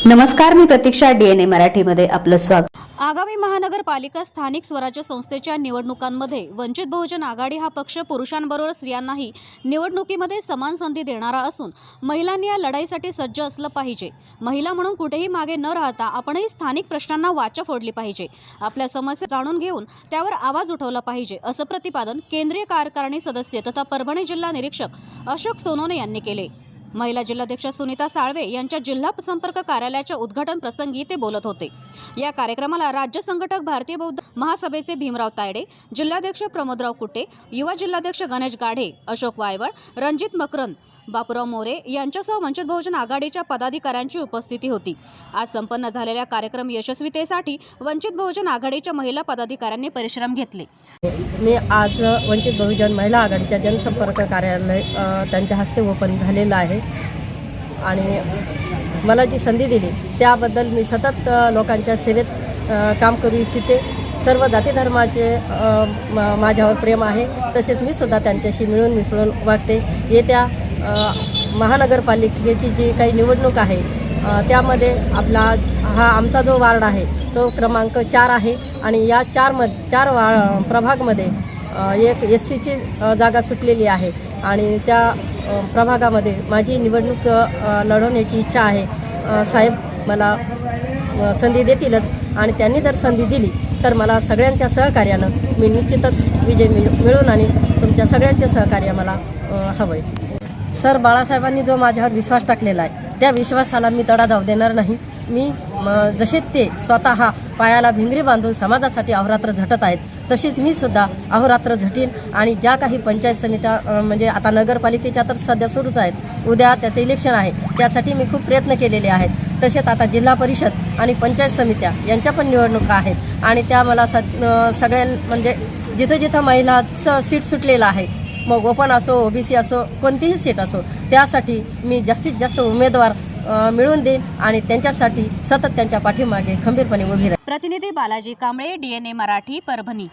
नमस्कार, मी प्रतीक्षा. DNA मराठीमध्ये आपलं स्वागत. आगामी महानगरपालिका स्थानिक स्वराज्य संस्थेच्या निवडणुकांमध्ये वंचित बहुजन आघाडी हा पक्ष पुरुषांबरोबर स्त्रियांनाही निवडणुकीमध्ये समान संधी देणारा असून महिलांनी या लढाईसाठी सज्ज असलं पाहिजे. महिला म्हणून कुठेही मागे न राहता आपणही स्थानिक प्रश्नांना वाचा फोडली पाहिजे. आपल्या समस्या जाणून घेऊन त्यावर आवाज उठवला पाहिजे, असं प्रतिपादन केंद्रीय कार्यकारिणी सदस्य तथा परभणी जिल्हा निरीक्षक अशोक सोनोने यांनी केले. महिला जिल्हाध्यक्ष सुनीता साळवे यांच्या जिल्हा संपर्क कार्यालयाच्या उद्घाटन प्रसंगी ते बोलत होते. या कार्यक्रमाला राज्य संघटक भारतीय बौद्ध महासभेचे भीमराव तायडे, जिल्हाध्यक्ष प्रमोदराव कुटे, युवा जिल्हाध्यक्ष गणेश गाढे, अशोक वायवळ, रणजित मकरंद, बापूराव मोरे यांच्यासह वंचित बहुजन आघाडीच्या पदाधिकाऱ्यांची उपस्थिती होती. आज संपन्न झालेल्या कार्यक्रम यशस्वीतेसाठी वंचित बहुजन आघाडीच्या महिला पदाधिकाऱ्यांनी परिश्रम घेतले. मी आज वंचित बहुजन महिला आघाडीच्या जनसंपर्क कार्यालय त्यांच्या हस्ते ओपन झालेलं आहे आणि मला जी संधी दिली त्याबद्दल मी सतत लोकांच्या सेवेत काम करू इच्छिते. सर्व जाती धर्माचे माझ्यावर प्रेम आहे, तसेच मी सुद्धा त्यांच्याशी मिळून मिसळून वागते. येत्या महानगरपालिकेची जी काही निवडणूक आहे त्यामध्ये आमचा जो वार्ड आहे तो क्रमांक 4 आहे आणि या चार प्रभागमध्ये एक SCची जागा सुटलेली आहे आणि त्या प्रभागामध्ये माझी निवडणूक लढवण्याची इच्छा आहे. साहेब मला संधी देतीलच आणि त्यांनी जर संधी दिली तर मला सगळ्यांच्या सहकार्यानं मी निश्चितच विजय मिळवून आणि तुमच्या सगळ्यांचे सहकार्य मला हवं आहे. सर, बाळासाहेबांनी जो माझ्यावर विश्वास टाकलेला आहे त्या विश्वासाला मी तडा जाऊ देणार नाही. मी जसे ते स्वतः पायाला भिंगरी बांधून समाजासाठी अहोरात्र झटत आहेत तशीच मी सुद्धा अहोरात्र झटीन आणि ज्या काही पंचायत समित्या म्हणजे आता नगरपालिकेच्या तर सध्या सुरूच आहेत, उद्या त्याचं इलेक्शन आहे, त्यासाठी मी खूप प्रयत्न केलेले आहेत. तसेच आता जिल्हा परिषद आणि पंचायत समित्या यांच्या पण निवडणुका आहेत आणि त्या मला म्हणजे जिथं महिलाचं सीट सुटलेलं आहे, मग ओपन असो OBC असो कोणतीही सीट असो, त्यासाठी मी जास्तीत जास्त उमेदवार मिळवून देईन आणि त्यांच्यासाठी सतत त्यांच्या पाठीमागे खंबीरपणे उभी राहीन. प्रतिनिधी बालाजी कांबळे, DNA मराठी, परभणी.